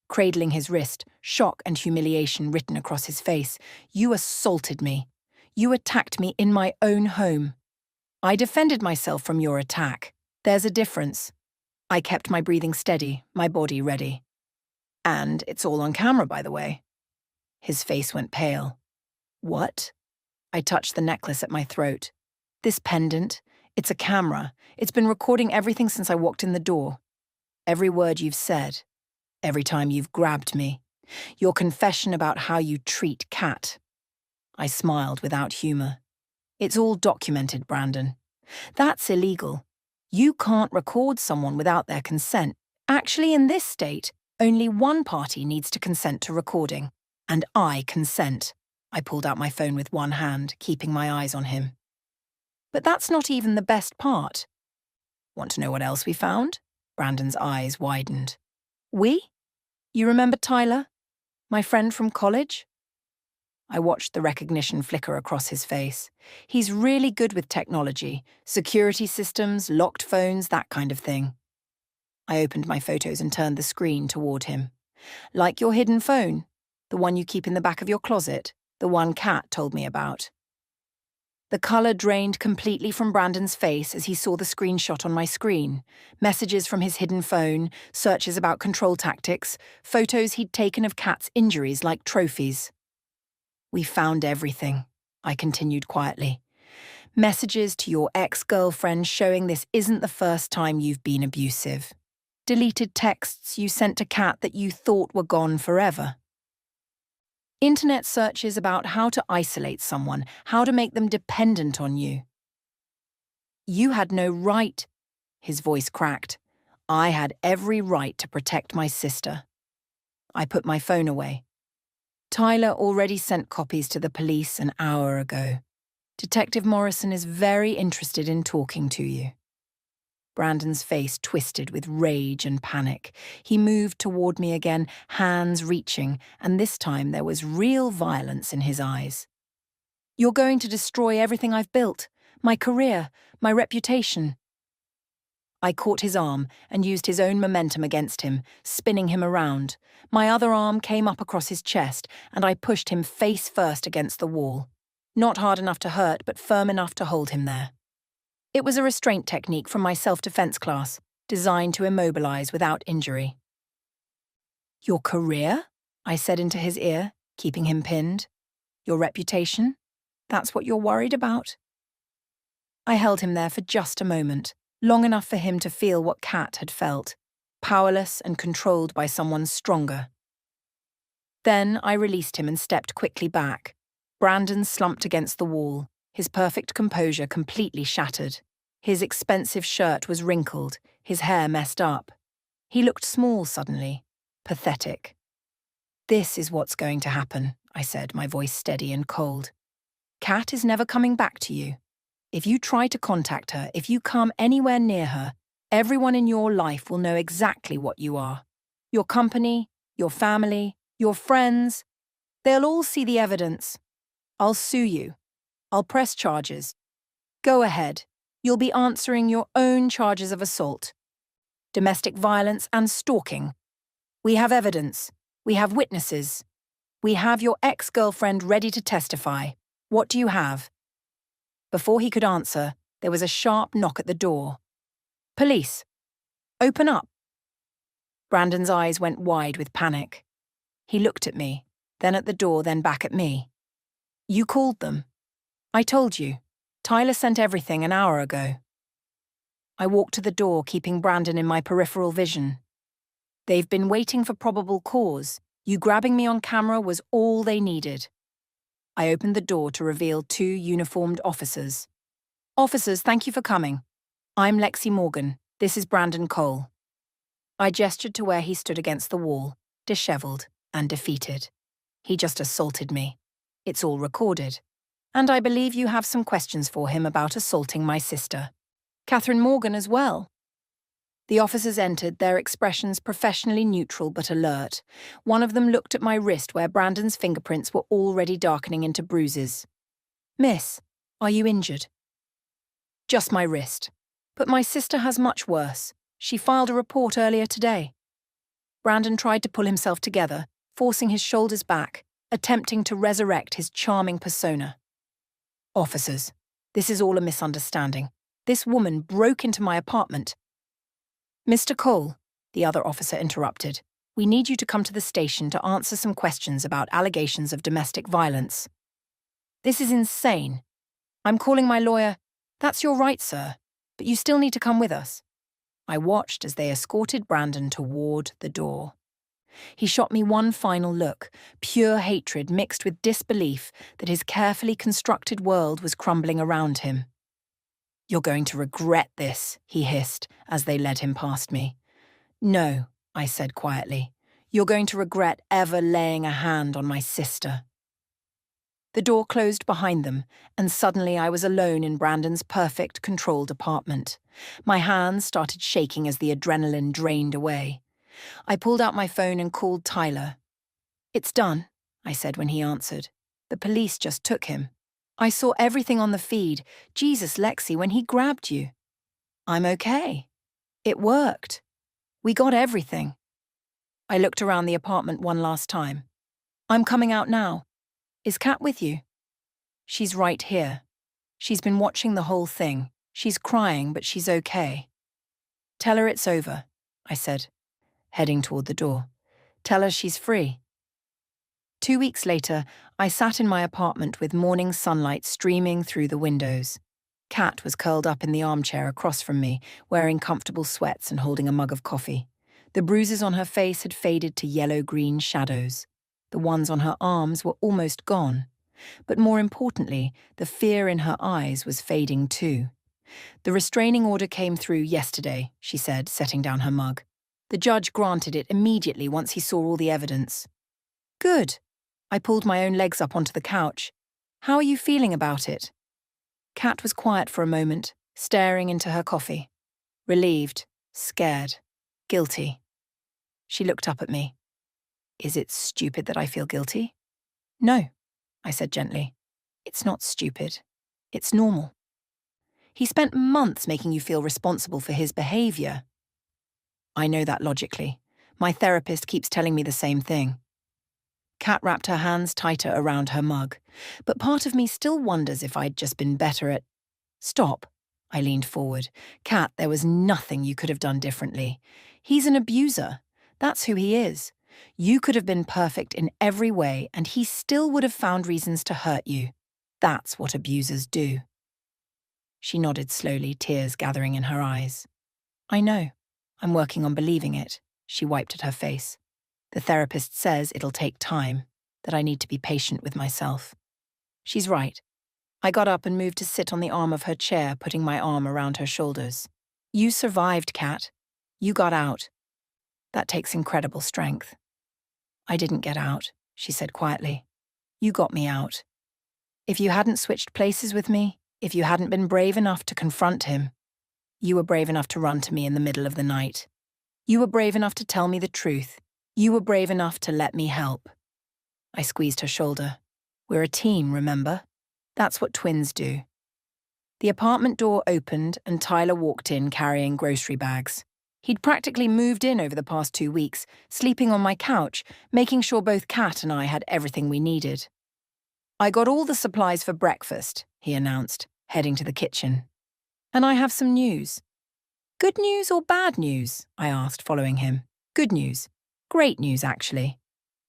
cradling his wrist, shock and humiliation written across his face. You assaulted me. You attacked me in my own home. I defended myself from your attack. There's a difference. I kept my breathing steady, my body ready. And it's all on camera, by the way. His face went pale. What? I touched the necklace at my throat. This pendant, it's a camera. It's been recording everything since I walked in the door. Every word you've said. Every time you've grabbed me. Your confession about how you treat Kat. I smiled without humor. It's all documented, Brandon. That's illegal. You can't record someone without their consent. Actually, in this state, only one party needs to consent to recording. And I consent. I pulled out my phone with one hand, keeping my eyes on him. But that's not even the best part. Want to know what else we found? Brandon's eyes widened. We? You remember Tyler? My friend from college? I watched the recognition flicker across his face. He's really good with technology, security systems, locked phones, that kind of thing. I opened my photos and turned the screen toward him. Like your hidden phone, the one you keep in the back of your closet, the one Kat told me about. The colour drained completely from Brandon's face as he saw the screenshot on my screen. Messages from his hidden phone, searches about control tactics, photos he'd taken of Kat's injuries like trophies. We found everything, I continued quietly. Messages to your ex-girlfriend showing this isn't the first time you've been abusive. Deleted texts you sent to Kat that you thought were gone forever. Internet searches about how to isolate someone, how to make them dependent on you. You had no right, his voice cracked. I had every right to protect my sister. I put my phone away. Tyler already sent copies to the police an hour ago. Detective Morrison is very interested in talking to you. Brandon's face twisted with rage and panic. He moved toward me again, hands reaching, and this time there was real violence in his eyes. You're going to destroy everything I've built, my career, my reputation. I caught his arm and used his own momentum against him, spinning him around. My other arm came up across his chest, and I pushed him face first against the wall. Not hard enough to hurt, but firm enough to hold him there. It was a restraint technique from my self-defense class, designed to immobilize without injury. Your career? I said into his ear, Keeping him pinned? Your reputation? That's what you're worried about? I held him there for just a moment, long enough for him to feel what Kat had felt, powerless and controlled by someone stronger. Then I released him and stepped quickly back. Brandon slumped against the wall, his perfect composure completely shattered. His expensive shirt was wrinkled, his hair messed up. He looked small suddenly, pathetic. "This is what's going to happen," I said, my voice steady and cold. "Kat is never coming back to you. If you try to contact her, if you come anywhere near her, everyone in your life will know exactly what you are. Your company, your family, your friends. They'll all see the evidence. I'll sue you. I'll press charges. Go ahead. You'll be answering your own charges of assault, domestic violence and stalking. We have evidence. We have witnesses. We have your ex-girlfriend ready to testify. What do you have?" Before he could answer, there was a sharp knock at the door. "Police. Open up." Brandon's eyes went wide with panic. He looked at me, then at the door, then back at me. "You called them. I told you. Tyler sent everything an hour ago." I walked to the door, keeping Brandon in my peripheral vision. "They've been waiting for probable cause. You grabbing me on camera was all they needed." I opened the door to reveal 2 uniformed officers. "Officers, thank you for coming. I'm Lexi Morgan. This is Brandon Cole." I gestured to where he stood against the wall, disheveled and defeated. "He just assaulted me. It's all recorded. And I believe you have some questions for him about assaulting my sister. Catherine Morgan as well." The officers entered, their expressions professionally neutral but alert. One of them looked at my wrist where Brandon's fingerprints were already darkening into bruises. "Miss, are you injured?" "Just my wrist. But my sister has much worse. She filed a report earlier today." Brandon tried to pull himself together, forcing his shoulders back, attempting to resurrect his charming persona. "Officers, this is all a misunderstanding. This woman broke into my apartment." "Mr. Cole," the other officer interrupted, "we need you to come to the station to answer some questions about allegations of domestic violence." "This is insane. I'm calling my lawyer." "That's your right, sir, but you still need to come with us." I watched as they escorted Brandon toward the door. He shot me one final look, pure hatred mixed with disbelief that his carefully constructed world was crumbling around him. "You're going to regret this," he hissed as they led him past me. "No," I said quietly. "You're going to regret ever laying a hand on my sister." The door closed behind them, and suddenly I was alone in Brandon's perfect, controlled apartment. My hands started shaking as the adrenaline drained away. I pulled out my phone and called Tyler. "It's done," I said when he answered. "The police just took him. I saw everything on the feed. Jesus, Lexi, when he grabbed you." "I'm okay. It worked. We got everything." I looked around the apartment one last time. "I'm coming out now. Is Kat with you?" "She's right here. She's been watching the whole thing. She's crying, but she's okay." "Tell her it's over," I said, heading toward the door. "Tell her she's free." 2 weeks later, I sat in my apartment with morning sunlight streaming through the windows. Kat was curled up in the armchair across from me, wearing comfortable sweats and holding a mug of coffee. The bruises on her face had faded to yellow-green shadows. The ones on her arms were almost gone. But more importantly, the fear in her eyes was fading too. "The restraining order came through yesterday," she said, setting down her mug. "The judge granted it immediately once he saw all the evidence." "Good." I pulled my own legs up onto the couch. "How are you feeling about it?" Kat was quiet for a moment, staring into her coffee. Relieved, scared, guilty. She looked up at me. "Is it stupid that I feel guilty?" "No," I said gently. "It's not stupid. It's normal. He spent months making you feel responsible for his behavior." "I know that logically. My therapist keeps telling me the same thing." Kat wrapped her hands tighter around her mug, but part of me still wonders if I'd just been better at... "Stop." I leaned forward. "Kat, there was nothing you could have done differently. He's an abuser. That's who he is. You could have been perfect in every way, and he still would have found reasons to hurt you. That's what abusers do. She nodded slowly, tears gathering in her eyes. I know. I'm working on believing it. She wiped at her face. The therapist says it'll take time, that I need to be patient with myself. She's right. I got up and moved to sit on the arm of her chair, putting my arm around her shoulders. You survived, Kat. You got out. That takes incredible strength. I didn't get out, she said quietly. You got me out. If you hadn't switched places with me, if you hadn't been brave enough to confront him, you were brave enough to run to me in the middle of the night. You were brave enough to tell me the truth. You were brave enough to let me help. I squeezed her shoulder. We're a team, remember? That's what twins do. The apartment door opened and Tyler walked in carrying grocery bags. He'd practically moved in over the past 2 weeks, sleeping on my couch, making sure both Kat and I had everything we needed. I got all the supplies for breakfast, he announced, heading to the kitchen. And I have some news. Good news or bad news? I asked, following him. Good news. Great news, actually.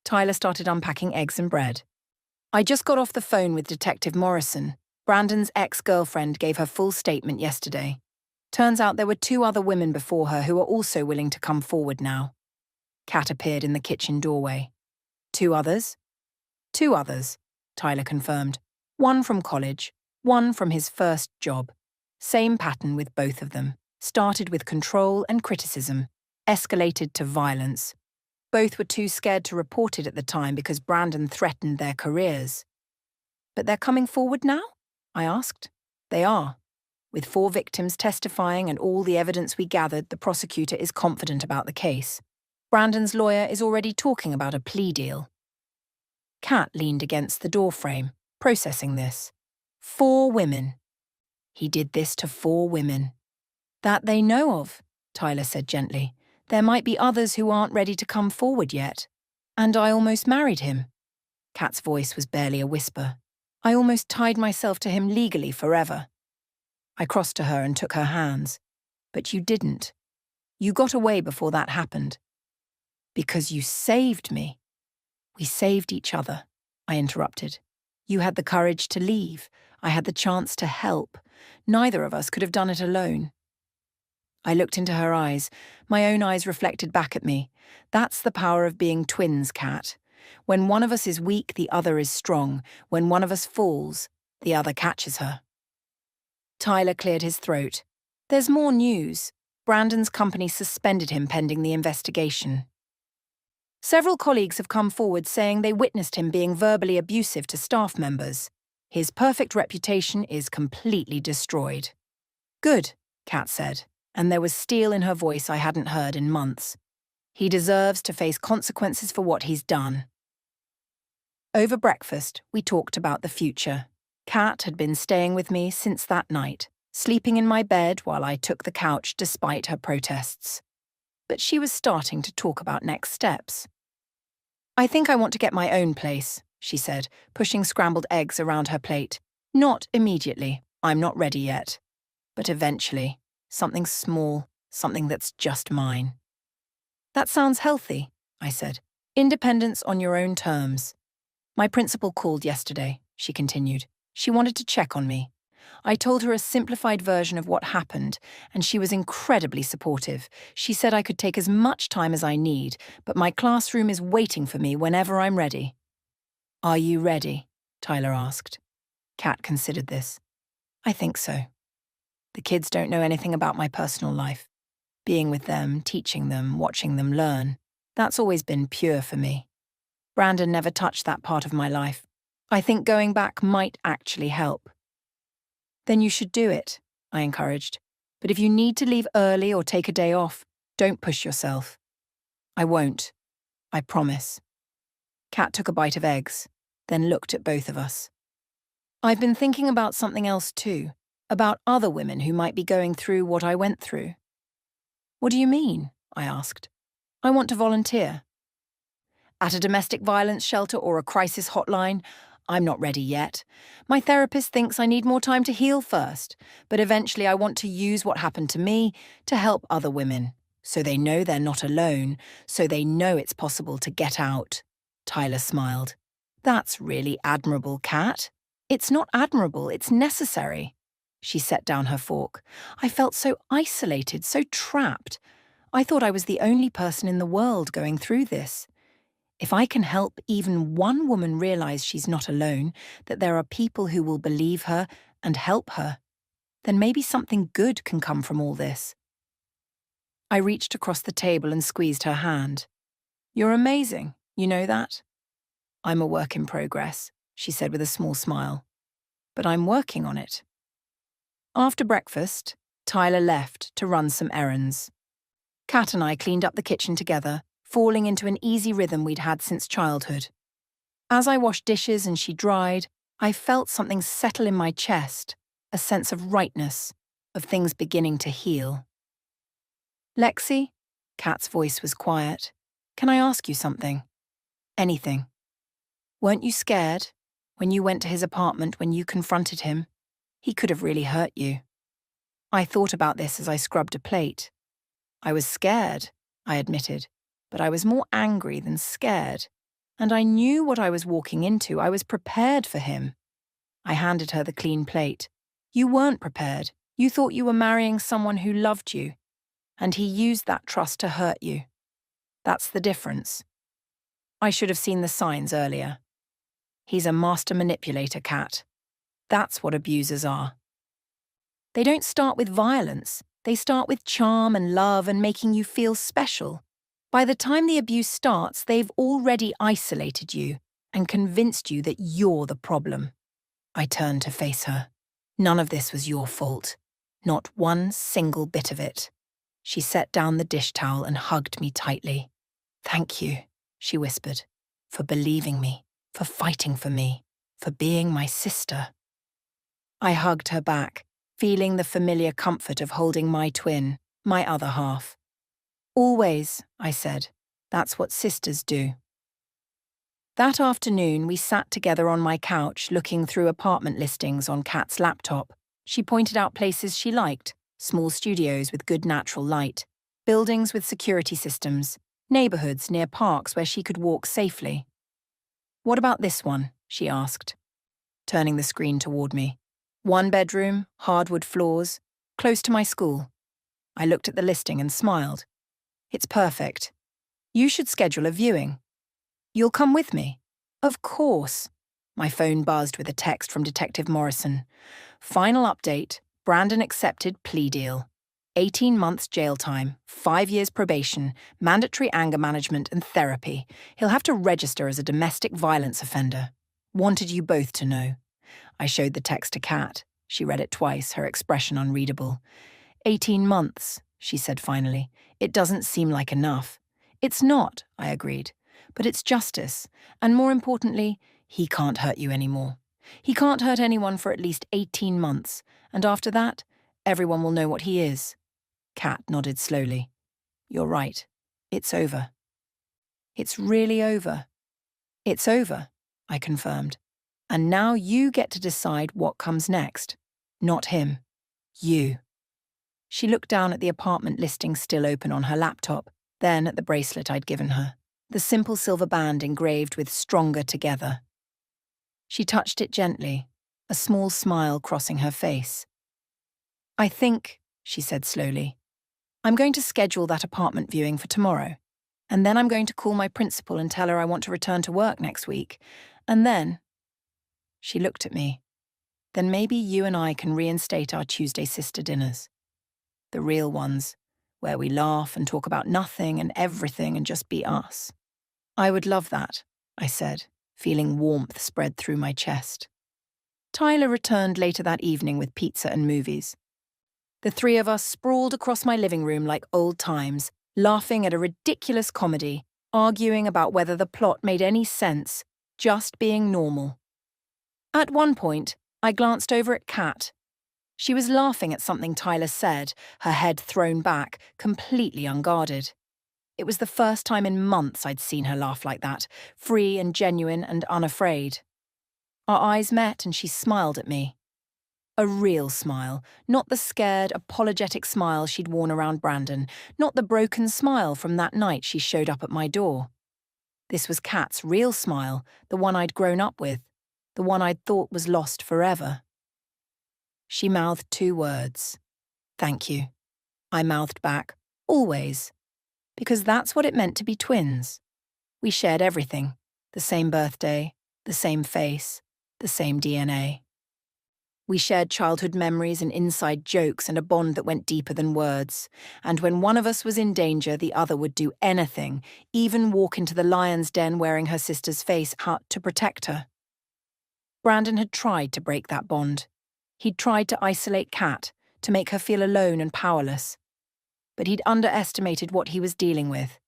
Tyler started unpacking eggs and bread. I just got off the phone with Detective Morrison. Brandon's ex-girlfriend gave her full statement yesterday. Turns out there were 2 other women before her who are also willing to come forward now. Kat appeared in the kitchen doorway. 2 others? 2 others, Tyler confirmed. 1 from college, 1 from his first job. Same pattern with both of them. Started with control and criticism, escalated to violence. Both were too scared to report it at the time because Brandon threatened their careers. But they're coming forward now? I asked. They are. With 4 victims testifying and all the evidence we gathered, the prosecutor is confident about the case. Brandon's lawyer is already talking about a plea deal. Kat leaned against the doorframe, processing this. 4 women. He did this to 4 women. That they know of, Tyler said gently. There might be others who aren't ready to come forward yet. And I almost married him. Kat's voice was barely a whisper. I almost tied myself to him legally forever. I crossed to her and took her hands. But you didn't. You got away before that happened. Because you saved me. We saved each other, I interrupted. You had the courage to leave. I had the chance to help. Neither of us could have done it alone. I looked into her eyes. My own eyes reflected back at me. That's the power of being twins, Kat. When one of us is weak, the other is strong. When one of us falls, the other catches her. Tyler cleared his throat. There's more news. Brandon's company suspended him pending the investigation. Several colleagues have come forward saying they witnessed him being verbally abusive to staff members. His perfect reputation is completely destroyed. Good, Kat said, and there was steel in her voice I hadn't heard in months. He deserves to face consequences for what he's done. Over breakfast, we talked about the future. Kat had been staying with me since that night, sleeping in my bed while I took the couch despite her protests. But she was starting to talk about next steps. I think I want to get my own place, she said, pushing scrambled eggs around her plate. Not immediately. I'm not ready yet. But eventually. Something small, something that's just mine. That sounds healthy, I said. Independence on your own terms. My principal called yesterday, she continued. She wanted to check on me. I told her a simplified version of what happened, and she was incredibly supportive. She said I could take as much time as I need, but my classroom is waiting for me whenever I'm ready. Are you ready? Tyler asked. Kat considered this. I think so. The kids don't know anything about my personal life. Being with them, teaching them, watching them learn, that's always been pure for me. Brandon never touched that part of my life. I think going back might actually help. Then you should do it, I encouraged. But if you need to leave early or take a day off, don't push yourself. I won't. I promise. Kat took a bite of eggs, then looked at both of us. I've been thinking about something else too. About other women who might be going through what I went through. What do you mean? I asked. I want to volunteer. At a domestic violence shelter or a crisis hotline, I'm not ready yet. My therapist thinks I need more time to heal first, but eventually I want to use what happened to me to help other women. So they know they're not alone, so they know it's possible to get out. Tyler smiled. That's really admirable, Kat. It's not admirable, it's necessary. She set down her fork. I felt so isolated, so trapped. I thought I was the only person in the world going through this. If I can help even one woman realize she's not alone, that there are people who will believe her and help her, then maybe something good can come from all this. I reached across the table and squeezed her hand. You're amazing, you know that? I'm a work in progress, she said with a small smile. But I'm working on it. After breakfast, Tyler left to run some errands. Kat and I cleaned up the kitchen together, falling into an easy rhythm we'd had since childhood. As I washed dishes and she dried, I felt something settle in my chest, a sense of rightness, of things beginning to heal. Lexi? Kat's voice was quiet. Can I ask you something? Anything. Weren't you scared when you went to his apartment when you confronted him? He could have really hurt you. I thought about this as I scrubbed a plate. I was scared, I admitted, but I was more angry than scared. And I knew what I was walking into. I was prepared for him. I handed her the clean plate. You weren't prepared. You thought you were marrying someone who loved you. And he used that trust to hurt you. That's the difference. I should have seen the signs earlier. He's a master manipulator, Kat. That's what abusers are. They don't start with violence. They start with charm and love and making you feel special. By the time the abuse starts, they've already isolated you and convinced you that you're the problem. I turned to face her. None of this was your fault. Not one single bit of it. She set down the dish towel and hugged me tightly. Thank you, she whispered, for believing me, for fighting for me, for being my sister. I hugged her back, feeling the familiar comfort of holding my twin, my other half. Always, I said. That's what sisters do. That afternoon, we sat together on my couch looking through apartment listings on Kat's laptop. She pointed out places she liked, small studios with good natural light, buildings with security systems, neighborhoods near parks where she could walk safely. What about this one? She asked, turning the screen toward me. 1 bedroom, hardwood floors, close to my school. I looked at the listing and smiled. It's perfect. You should schedule a viewing. You'll come with me? Of course. My phone buzzed with a text from Detective Morrison. Final update, Brandon accepted plea deal. 18 months jail time, 5 years probation, mandatory anger management and therapy. He'll have to register as a domestic violence offender. Wanted you both to know. I showed the text to Kat. She read it twice, her expression unreadable. 18 months, she said finally. It doesn't seem like enough. It's not, I agreed. But it's justice. And more importantly, he can't hurt you anymore. He can't hurt anyone for at least 18 months. And after that, everyone will know what he is. Kat nodded slowly. You're right. It's over. It's really over. It's over, I confirmed. And now you get to decide what comes next. Not him. You. She looked down at the apartment listing still open on her laptop, then at the bracelet I'd given her, the simple silver band engraved with "Stronger Together." She touched it gently, a small smile crossing her face. I think, she said slowly, I'm going to schedule that apartment viewing for tomorrow. And then I'm going to call my principal and tell her I want to return to work next week. And then... She looked at me. Then maybe you and I can reinstate our Tuesday sister dinners. The real ones, where we laugh and talk about nothing and everything and just be us. I would love that, I said, feeling warmth spread through my chest. Tyler returned later that evening with pizza and movies. The three of us sprawled across my living room like old times, laughing at a ridiculous comedy, arguing about whether the plot made any sense, just being normal. At one point, I glanced over at Kat. She was laughing at something Tyler said, her head thrown back, completely unguarded. It was the first time in months I'd seen her laugh like that, free and genuine and unafraid. Our eyes met and she smiled at me. A real smile, not the scared, apologetic smile she'd worn around Brandon, not the broken smile from that night she showed up at my door. This was Kat's real smile, the one I'd grown up with, the one I'd thought was lost forever. She mouthed 2 words. "Thank you." I mouthed back, "Always." Because that's what it meant to be twins. We shared everything, the same birthday, the same face, the same DNA. We shared childhood memories and inside jokes and a bond that went deeper than words. And when one of us was in danger, the other would do anything, even walk into the lion's den wearing her sister's face hut to protect her. Brandon had tried to break that bond. He'd tried to isolate Kat, to make her feel alone and powerless. But he'd underestimated what he was dealing with.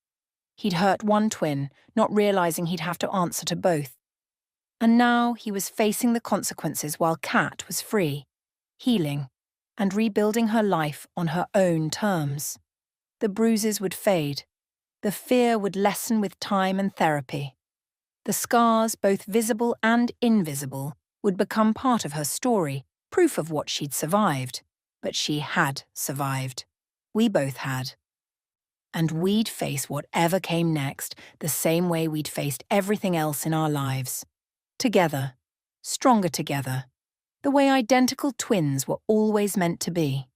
He'd hurt one twin, not realizing he'd have to answer to both. And now he was facing the consequences while Kat was free, healing, and rebuilding her life on her own terms. The bruises would fade. The fear would lessen with time and therapy. The scars, both visible and invisible, would become part of her story, proof of what she'd survived. But she had survived. We both had. And we'd face whatever came next the same way we'd faced everything else in our lives. Together, stronger together, the way identical twins were always meant to be.